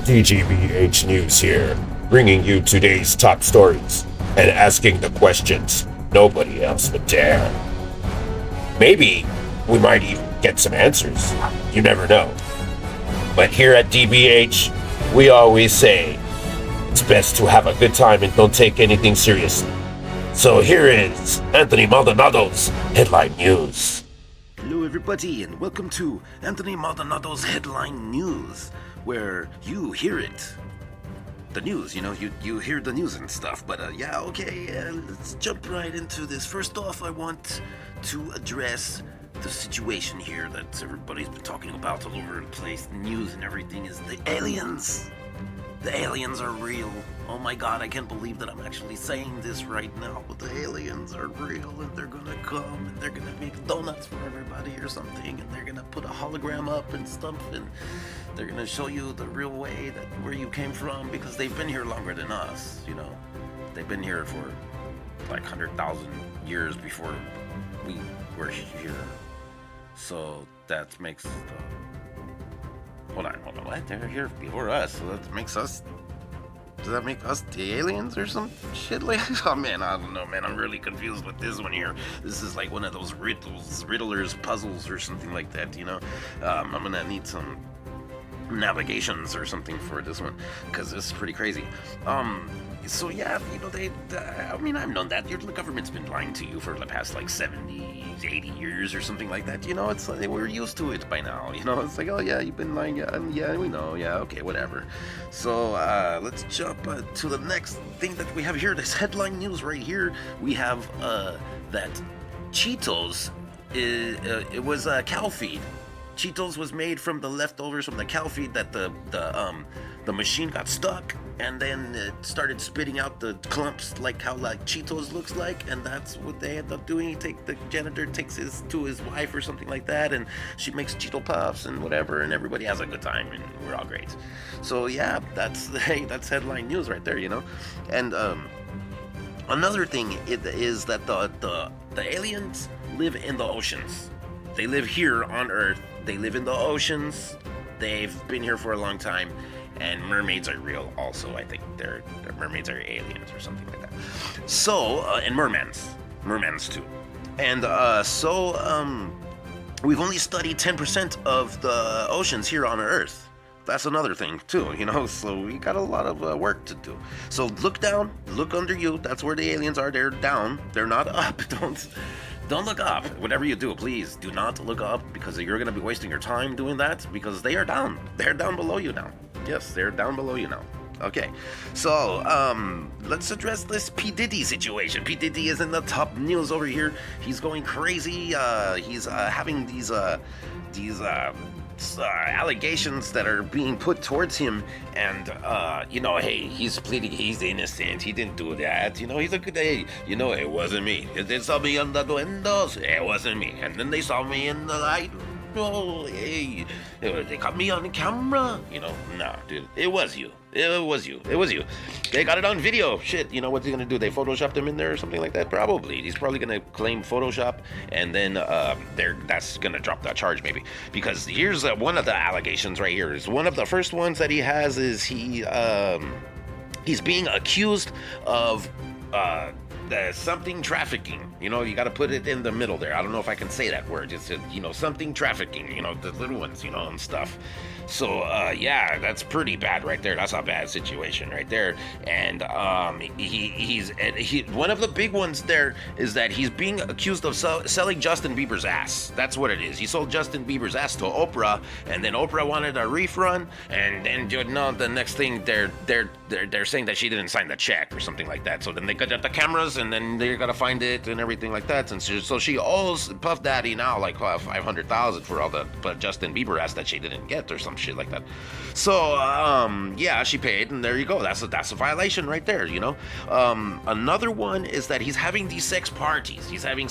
DGBH News here, bringing you today's top stories and asking the questions nobody else would dare. Maybe we might even get some answers. You never know. But here at DBH, we always say it's best to have a good time and don't take anything seriously. So here is Anthony Maldonado's Headline News. Hello everybody and welcome to Anthony Maldonado's Headline News, where you hear it. The news, you hear the news and stuff, but let's jump right into this. First off, I want to address the situation here that everybody's been talking about all over the place. The news and everything is the aliens. The aliens are real. Oh my god, I can't believe that I'm actually saying this right now, but the aliens are real and they're gonna come and they're gonna make donuts for everybody or something, and they're gonna put a hologram up and stuff, and they're gonna show you the real way that where you came from, because they've been here longer than us, They've been here for like 100,000 years before we were here. So that makes Hold on, what? They're here before us, so that makes us... Does that make us the aliens or some shit like that? Oh man, I don't know, man. I'm really confused with this one here. This is like one of those riddlers puzzles or something like that, I'm gonna need some navigations or something for this one, because this is pretty crazy. So yeah, I've known that. Your government's been lying to you for the past like 70, 80 years or something like that. It's like we're used to it by now. It's like, oh yeah, you've been lying. Yeah, we know. Yeah, okay, whatever. So let's jump to the next thing that we have here. This headline news right here. We have that Cheetoes, it was a cow feed. Cheetoes was made from the leftovers from the cow feed that the machine got stuck, and then it started spitting out the clumps like how Cheetos looks like, and that's what they end up doing. The janitor takes his to his wife or something like that, and she makes Cheeto Puffs and whatever, and everybody has a good time, and we're all great. So yeah, that's headline news right there, And another thing is that the aliens live in the oceans. They live here on Earth. They live in the oceans. They've been here for a long time. And mermaids are real also. I think their mermaids are aliens or something like that. So, and mermans too. And we've only studied 10% of the oceans here on Earth. That's another thing too, so we got a lot of work to do. So look down, look under you. That's where the aliens are. They're down. They're not up. Don't look up. Whatever you do, please do not look up, because you're going to be wasting your time doing that, because they are down. They're down below you now. Yes, they're down below you now. Okay, so let's address this P-Diddy situation. P-Diddy is in the top news over here. He's going crazy. He's having these allegations that are being put towards him, and hey, he's pleading he's innocent, he didn't do that, he's a good, hey, it wasn't me, they saw me on the windows, it wasn't me, and then they saw me in the light, oh, hey, they caught me on camera, nah, dude, it was you. They got it on video. Shit, what's he gonna do? They photoshopped him in there or something like that? Probably. He's probably gonna claim Photoshop, and then that's gonna drop that charge maybe. Because here's one of the allegations right here. Is one of the first ones that he has is he's being accused of something trafficking. You got to put it in the middle there. I don't know if I can say that word. It's something trafficking. The little ones, and stuff. So yeah, that's pretty bad right there. That's a bad situation right there. And he's one of the big ones there is that he's being accused of selling Justin Bieber's ass. That's what it is. He sold Justin Bieber's ass to Oprah, and then Oprah wanted a refund, and then the next thing they're saying that she didn't sign the check or something like that. So then they got the cameras, and then they're gonna find it and everything like that. And so she owes Puff Daddy now like $500,000 for all the Justin Bieber ass that she didn't get or some shit like that. So yeah, she paid, and there you go. That's a violation right there. Another one is that he's having these sex parties. He's having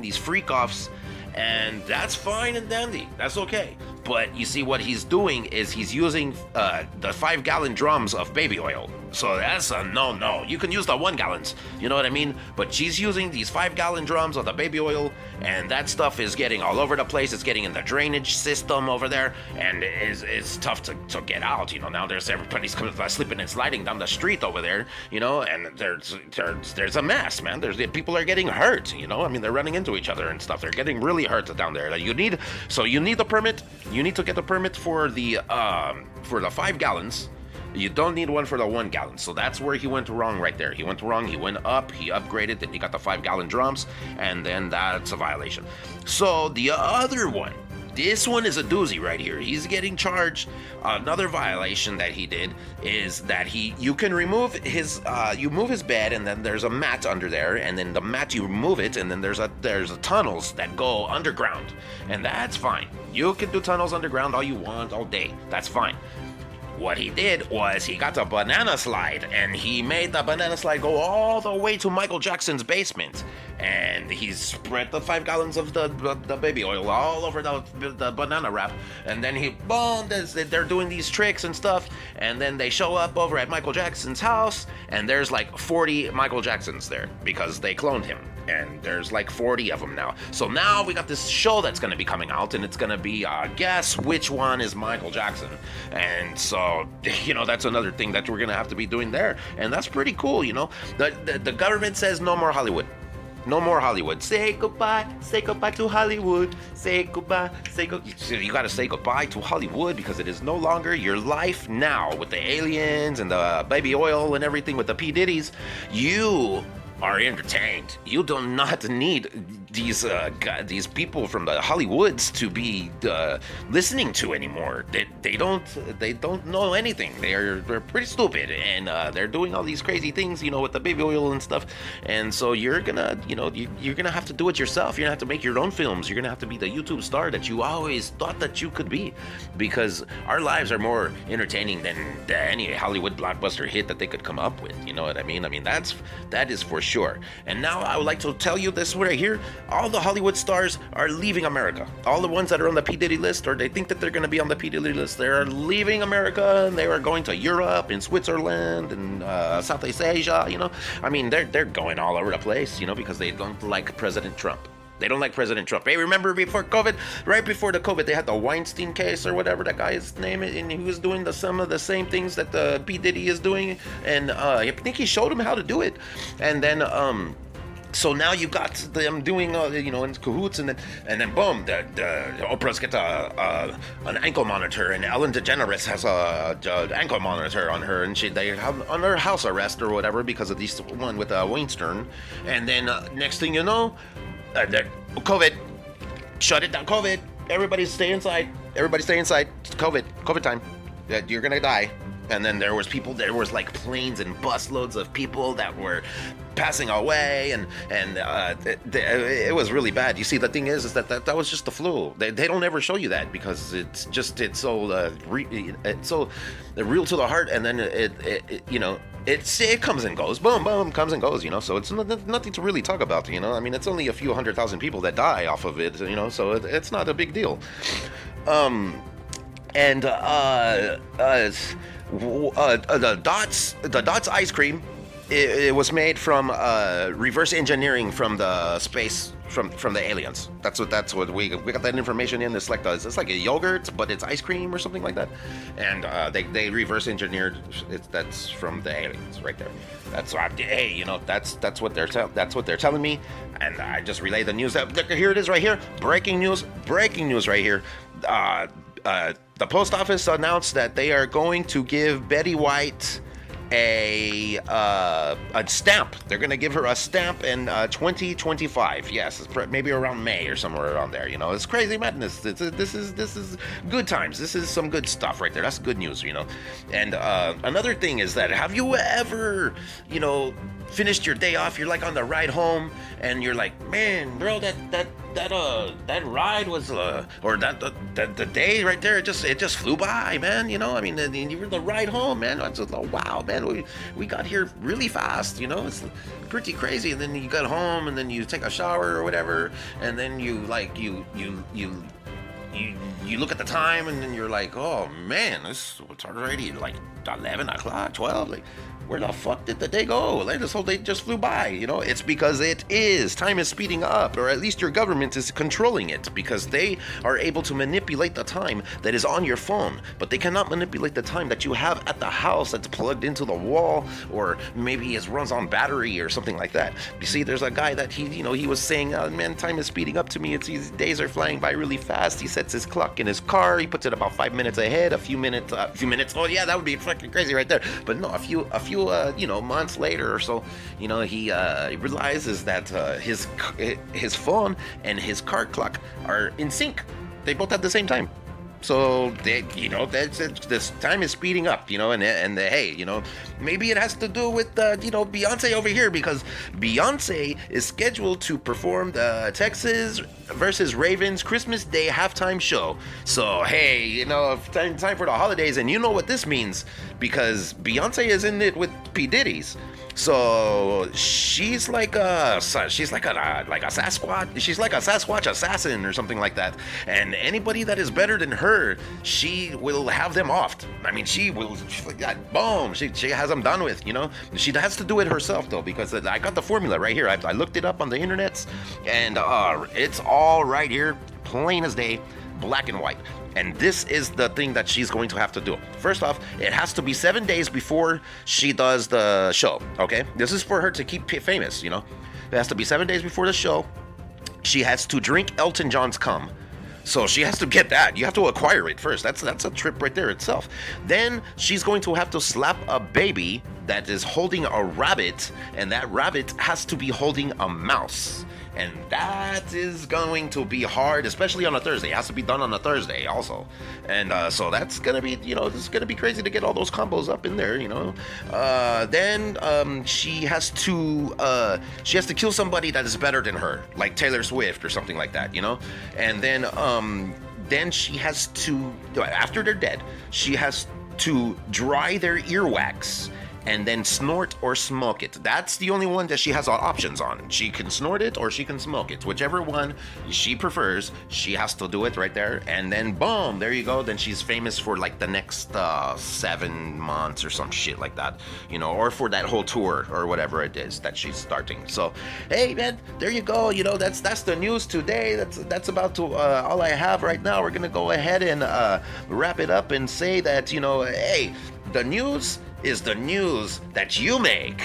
these freak offs. And that's fine and dandy. That's okay. But you see, what he's doing is he's using the 5-gallon drums of baby oil. So that's a no. You can use the 1 gallons, you know what I mean? But she's using these 5-gallon drums of the baby oil, and that stuff is getting all over the place. It's getting in the drainage system over there, and it's tough to get out. Now everybody's slipping and sliding down the street over there. And there's a mess, man. People are getting hurt. They're running into each other and stuff. They're getting really hurt down there. You need the permit. You need to get the permit for the 5 gallons. You don't need one for the 1 gallon. So that's where he went wrong right there. He went wrong. He went up. He upgraded. Then he got the 5-gallon drums. And then that's a violation. So the other one, this one is a doozy right here. He's getting charged. Another violation that he did is that you can remove his you move his bed, and then there's a mat under there, and then the mat you remove it, and then there's tunnels that go underground, and that's fine. You can do tunnels underground all you want all day. That's fine. What he did was he got a banana slide, and he made the banana slide go all the way to Michael Jackson's basement. And he spread the 5 gallons of the baby oil all over the banana wrap. And then they're doing these tricks and stuff. And then they show up over at Michael Jackson's house, and there's like 40 Michael Jacksons there because they cloned him. And there's like 40 of them now. So now we got this show that's going to be coming out, and it's going to be guess which one is Michael Jackson. And so, that's another thing that we're going to have to be doing there. And that's pretty cool, The government says no more Hollywood. No more Hollywood. Say goodbye to Hollywood. Say goodbye. You gotta say goodbye to Hollywood because it is no longer your life now with the aliens and the baby oil and everything with the P-Diddies. You are entertained. You do not need these people from the Hollywoods to be listening to anymore. They don't know anything. They're pretty stupid, and they're doing all these crazy things, with the baby oil and stuff. And so you're gonna have to do it yourself. You're gonna have to make your own films. You're gonna have to be the YouTube star that you always thought that you could be, because our lives are more entertaining than any Hollywood blockbuster hit that they could come up with. You know what I mean? That is for sure. And now I would like to tell you this right here. All the Hollywood stars are leaving America. All the ones that are on the P-Diddy list, or they think that they're going to be on the P-Diddy list, they are leaving America, and they are going to Europe and Switzerland and Southeast Asia, They're going all over the place, because they don't like President Trump. They don't like President Trump. Hey, remember before COVID, right before the COVID, they had the Weinstein case or whatever that guy's name is, and he was doing some of the same things that the P-Diddy is doing, and I think he showed him how to do it, and then so now you got them doing in cahoots, and then boom, the Oprah's got an ankle monitor, and Ellen DeGeneres has a ankle monitor on her, and they have under house arrest or whatever because of this one with Weinstein, and then next thing you know. COVID, shut it down. COVID, everybody stay inside. Everybody stay inside. It's COVID time. You're gonna die. And then there was like planes and busloads of people that were passing away, and it was really bad. You see, the thing is that was just the flu. They don't ever show you that because it's so real to the heart, and then it comes and goes, boom, boom, comes and goes, so it's nothing to really talk about, it's only a few 100,000 people that die off of it, so it's not a big deal. The Dots ice cream, it was made from reverse engineering from the space, from the aliens. That's what we got that information in. It's like a yogurt, but it's ice cream or something like that. And they reverse engineered it. That's from the aliens right there. That's what they're telling me. And I just relay the news. Here it is right here. Breaking news right here. The post office announced that they are going to give Betty White a stamp. They're going to give her a stamp in 2025. Yes, it's maybe around May or somewhere around there. It's crazy madness. This is good times. This is some good stuff right there. That's good news. And another thing is that, have you ever finished your day off? You're like on the ride home, and you're like, man, bro, that ride was or the day right there, it just flew by, man. You were the ride home, man. I just thought, wow, man, we got here really fast. It's pretty crazy. And then you got home, and then you take a shower or whatever, and then you you look at the time and then you're like, oh man, it's already like 11 o'clock, 12. Like, where the fuck did the day go? Like, this whole day just flew by, you know? It's because time is speeding up, or at least your government is controlling it, because they are able to manipulate the time that is on your phone, but they cannot manipulate the time that you have at the house that's plugged into the wall, or maybe it runs on battery or something like that. You see, there's a guy that he was saying, man, time is speeding up to me. These days are flying by really fast. He sets his clock in his car. He puts it about 5 minutes ahead, a few minutes. Oh yeah, that would be fucking crazy right there. But no, a few months later or so, he realizes that his phone and his car clock are in sync. They both at the same time. So this time is speeding up, and hey, maybe it has to do with Beyonce over here, because Beyonce is scheduled to perform the Texas versus Ravens Christmas Day halftime show. So hey, time for the holidays, and you know what this means, because Beyonce is in it with P-Diddy's. So she's like a Sasquatch. She's like a Sasquatch assassin or something like that. And anybody that is better than her, she will have them offed. I mean, she's like that. Boom. She has them done with. She has to do it herself though, because I got the formula right here. I looked it up on the internet, and it's all right here, plain as day, black and white. And this is the thing that she's going to have to do. First off, it has to be 7 days before she does the show, okay? This is for her to keep famous, It has to be 7 days before the show. She has to drink Elton John's cum. So she has to get that. You have to acquire it first. That's a trip right there itself. Then she's going to have to slap a baby that is holding a rabbit, and that rabbit has to be holding a mouse. And that is going to be hard, especially on a Thursday. It has to be done on a Thursday also. And so that's going to be, this is going to be crazy to get all those combos up in there, Then she has to kill somebody that is better than her, like Taylor Swift or something like that, And then she has to, after they're dead, she has to dry their earwax and then snort or smoke it. That's the only one that she has options on. She can snort it or she can smoke it. Whichever one she prefers, she has to do it right there. And then boom, there you go. Then she's famous for like the next 7 months or some shit like that, or for that whole tour or whatever it is that she's starting. So, hey man, there you go. That's the news today. That's about to all I have right now. We're gonna go ahead and wrap it up and say that, hey, the news is the news that you make,